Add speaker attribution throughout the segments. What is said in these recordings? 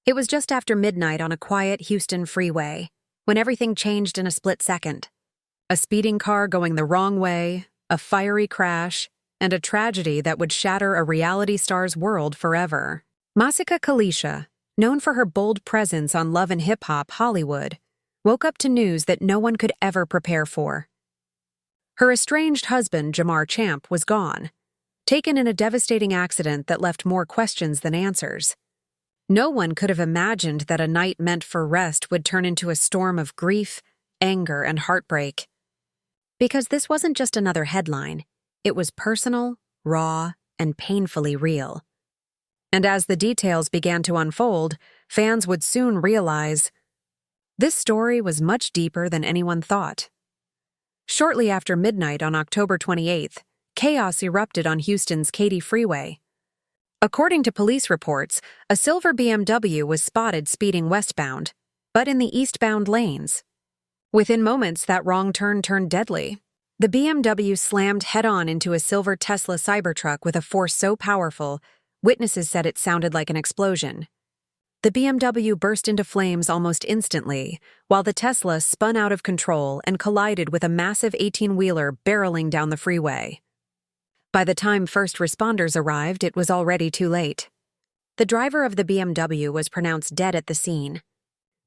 Speaker 1: It was just after midnight on a quiet Houston freeway, when everything changed in a split second. A speeding car going the wrong way, a fiery crash, and a tragedy that would shatter a reality star's world forever. Masika Kalysha, known for her bold presence on Love and Hip Hop Hollywood, woke up to news that no one could ever prepare for. Her estranged husband, Jamar Champ, was gone, taken in a devastating accident that left more questions than answers. No one could have imagined that a night meant for rest would turn into a storm of grief, anger, and heartbreak. Because this wasn't just another headline, it was personal, raw, and painfully real. And as the details began to unfold, fans would soon realize this story was much deeper than anyone thought. Shortly after midnight on October 28th, chaos erupted on Houston's Katy Freeway. According to police reports, a silver BMW was spotted speeding westbound, but in the eastbound lanes. Within moments, that wrong turn turned deadly. The BMW slammed head-on into a silver Tesla Cybertruck with a force so powerful, witnesses said it sounded like an explosion. The BMW burst into flames almost instantly, while the Tesla spun out of control and collided with a massive 18-wheeler barreling down the freeway. By the time first responders arrived, it was already too late. The driver of the BMW was pronounced dead at the scene.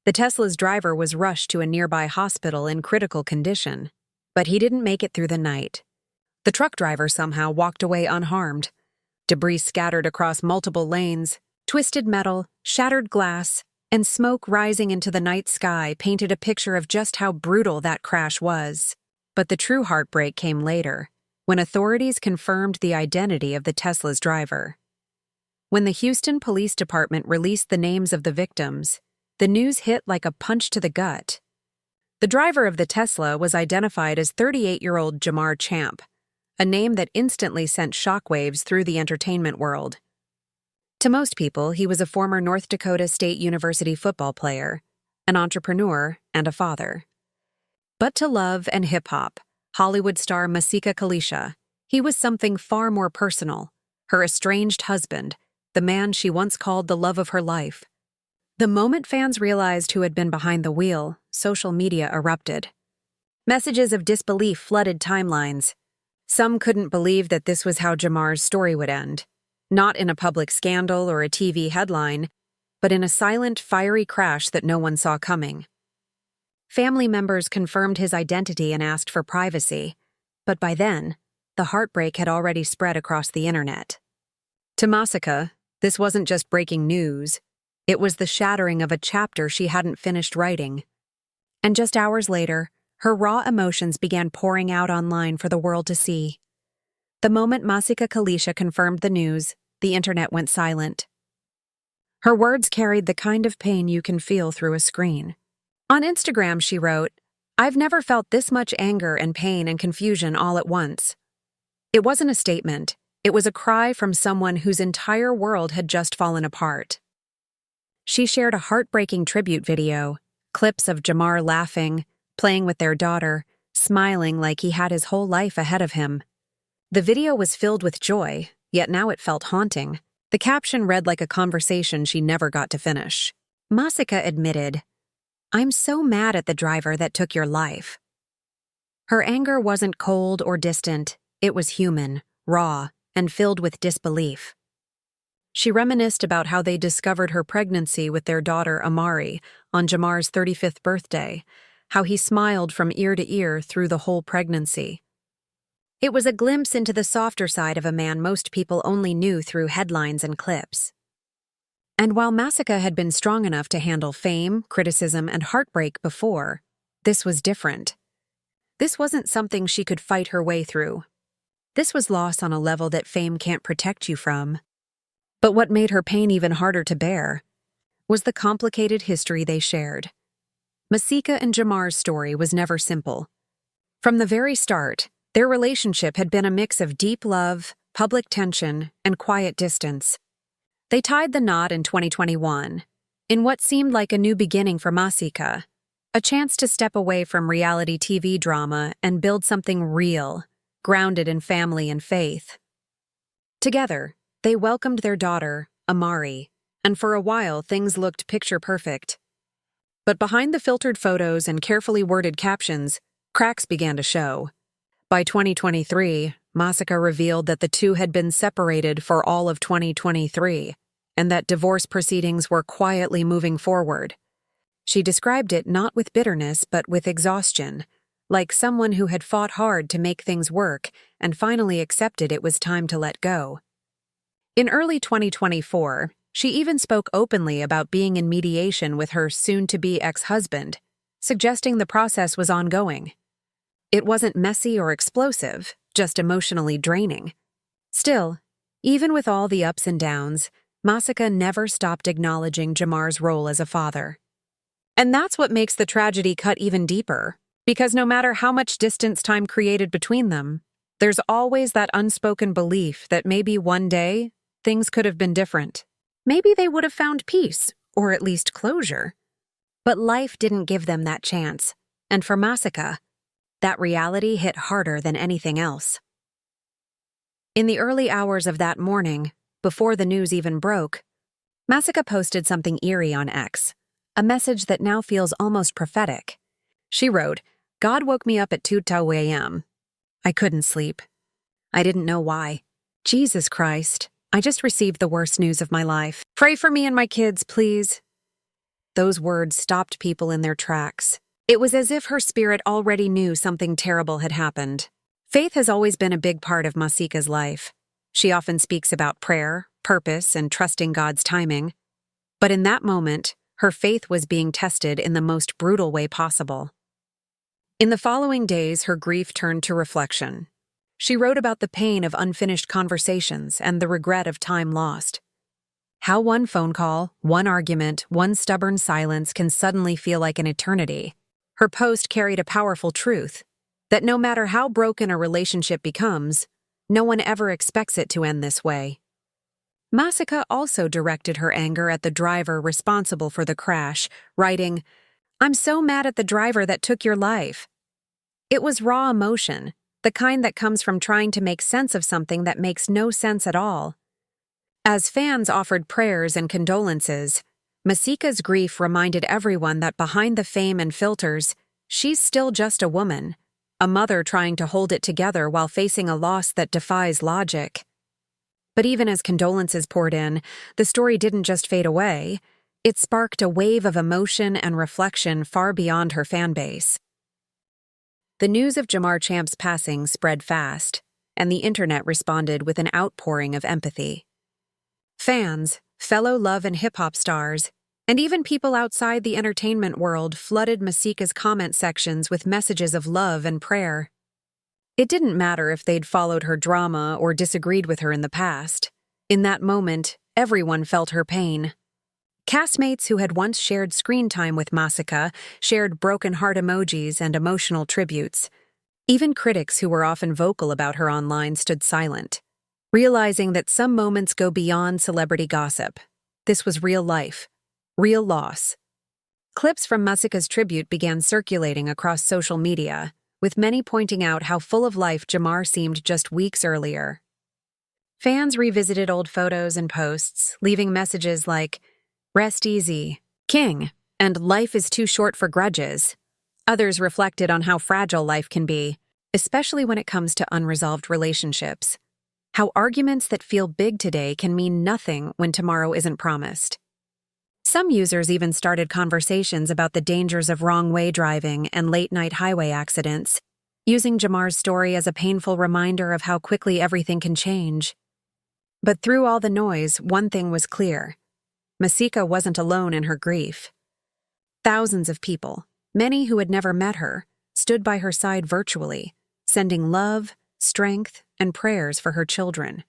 Speaker 1: The Tesla's driver was rushed to a nearby hospital in critical condition, but he didn't make it through the night. The truck driver somehow walked away unharmed. Debris scattered across multiple lanes, twisted metal, shattered glass, and smoke rising into the night sky painted a picture of just how brutal that crash was. But the true heartbreak came later, when authorities confirmed the identity of the Tesla's driver. When the Houston Police Department released the names of the victims, the news hit like a punch to the gut. The driver of the Tesla was identified as 38-year-old Jamar Champ, a name that instantly sent shockwaves through the entertainment world. To most people, he was a former North Dakota State University football player, an entrepreneur, and a father. But to Love and Hip Hop, Hollywood star Masika Kalysha, he was something far more personal, her estranged husband, the man she once called the love of her life. The moment fans realized who had been behind the wheel, social media erupted. Messages of disbelief flooded timelines. Some couldn't believe that this was how Jamar's story would end. Not in a public scandal or a TV headline, but in a silent, fiery crash that no one saw coming. Family members confirmed his identity and asked for privacy, but by then, the heartbreak had already spread across the internet. To Masika, this wasn't just breaking news, it was the shattering of a chapter she hadn't finished writing. And just hours later, her raw emotions began pouring out online for the world to see. The moment Masika Kalysha confirmed the news, the internet went silent. Her words carried the kind of pain you can feel through a screen. On Instagram, she wrote, "I've never felt this much anger and pain and confusion all at once." It wasn't a statement. It was a cry from someone whose entire world had just fallen apart. She shared a heartbreaking tribute video, clips of Jamar laughing, playing with their daughter, smiling like he had his whole life ahead of him. The video was filled with joy, yet now it felt haunting. The caption read like a conversation she never got to finish. Masika admitted, "I'm so mad at the driver that took your life." Her anger wasn't cold or distant, it was human, raw, and filled with disbelief. She reminisced about how they discovered her pregnancy with their daughter Amari on Jamar's 35th birthday, how he smiled from ear to ear through the whole pregnancy. It was a glimpse into the softer side of a man most people only knew through headlines and clips. And while Masika had been strong enough to handle fame, criticism, and heartbreak before, this was different. This wasn't something she could fight her way through. This was loss on a level that fame can't protect you from. But what made her pain even harder to bear was the complicated history they shared. Masika and Jamar's story was never simple. From the very start, their relationship had been a mix of deep love, public tension, and quiet distance. They tied the knot in 2021, in what seemed like a new beginning for Masika, a chance to step away from reality TV drama and build something real, grounded in family and faith. Together, they welcomed their daughter, Amari, and for a while things looked picture perfect. But behind the filtered photos and carefully worded captions, cracks began to show. By 2023, Masika revealed that the two had been separated for all of 2023, and that divorce proceedings were quietly moving forward. She described it not with bitterness but with exhaustion, like someone who had fought hard to make things work and finally accepted it was time to let go. In early 2024, she even spoke openly about being in mediation with her soon-to-be ex-husband, suggesting the process was ongoing. It wasn't messy or explosive, just emotionally draining. Still, even with all the ups and downs, Masika never stopped acknowledging Jamar's role as a father. And that's what makes the tragedy cut even deeper, because no matter how much distance time created between them, there's always that unspoken belief that maybe one day things could have been different. Maybe they would have found peace, or at least closure. But life didn't give them that chance, and for Masika, that reality hit harder than anything else. In the early hours of that morning, before the news even broke, Masika posted something eerie on X, a message that now feels almost prophetic. She wrote, "God woke me up at 2:02 a.m. I couldn't sleep. I didn't know why. Jesus Christ, I just received the worst news of my life. Pray for me and my kids, please." Those words stopped people in their tracks. It was as if her spirit already knew something terrible had happened. Faith has always been a big part of Masika's life. She often speaks about prayer, purpose, and trusting God's timing. But in that moment, her faith was being tested in the most brutal way possible. In the following days, her grief turned to reflection. She wrote about the pain of unfinished conversations and the regret of time lost. How one phone call, one argument, one stubborn silence can suddenly feel like an eternity. Her post carried a powerful truth, that no matter how broken a relationship becomes, no one ever expects it to end this way. Masika also directed her anger at the driver responsible for the crash, writing, "I'm so mad at the driver that took your life." It was raw emotion, the kind that comes from trying to make sense of something that makes no sense at all. As fans offered prayers and condolences, Masika's grief reminded everyone that behind the fame and filters, she's still just a woman, a mother trying to hold it together while facing a loss that defies logic. But even as condolences poured in, the story didn't just fade away. It sparked a wave of emotion and reflection far beyond her fan base. The news of Jamar Champ's passing spread fast, and the internet responded with an outpouring of empathy. Fans, fellow love and hip-hop stars, and even people outside the entertainment world flooded Masika's comment sections with messages of love and prayer. It didn't matter if they'd followed her drama or disagreed with her in the past. In that moment, everyone felt her pain. Castmates who had once shared screen time with Masika shared broken heart emojis and emotional tributes. Even critics who were often vocal about her online stood silent, realizing that some moments go beyond celebrity gossip. This was real life, real loss. Clips from Masika's tribute began circulating across social media, with many pointing out how full of life Jamar seemed just weeks earlier. Fans revisited old photos and posts, leaving messages like, "Rest easy, King," and "Life is too short for grudges." Others reflected on how fragile life can be, especially when it comes to unresolved relationships. How arguments that feel big today can mean nothing when tomorrow isn't promised. Some users even started conversations about the dangers of wrong-way driving and late-night highway accidents, using Jamar's story as a painful reminder of how quickly everything can change. But through all the noise, one thing was clear. Masika wasn't alone in her grief. Thousands of people, many who had never met her, stood by her side virtually, sending love, strength, and prayers for her children.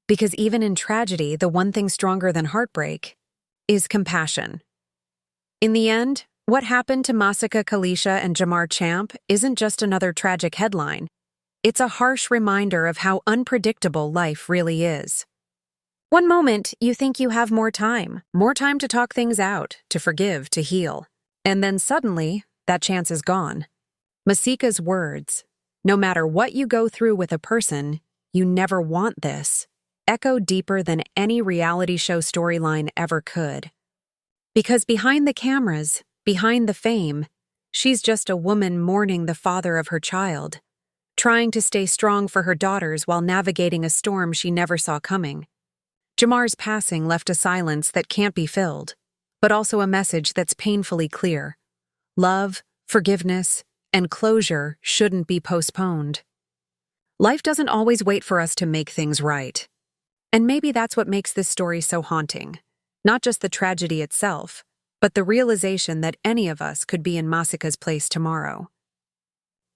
Speaker 1: Because even in tragedy, the one thing stronger than heartbreak is compassion. In the end, what happened to Masika Kalysha and Jamar Champ isn't just another tragic headline. It's a harsh reminder of how unpredictable life really is. One moment, you think you have more time to talk things out, to forgive, to heal. And then suddenly, that chance is gone. Masika's words, "No matter what you go through with a person, you never want this," echo deeper than any reality show storyline ever could. Because behind the cameras, behind the fame, she's just a woman mourning the father of her child, trying to stay strong for her daughters while navigating a storm she never saw coming. Jamar's passing left a silence that can't be filled, but also a message that's painfully clear. Love, forgiveness, and closure shouldn't be postponed. Life doesn't always wait for us to make things right. And maybe that's what makes this story so haunting. Not just the tragedy itself, but the realization that any of us could be in Masika's place tomorrow.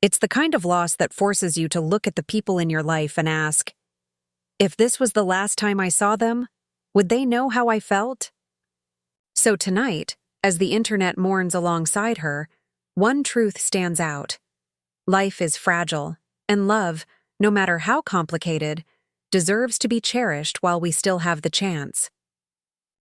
Speaker 1: It's the kind of loss that forces you to look at the people in your life and ask, if this was the last time I saw them, would they know how I felt? So tonight, as the internet mourns alongside her, one truth stands out. Life is fragile, and love, no matter how complicated, deserves to be cherished while we still have the chance.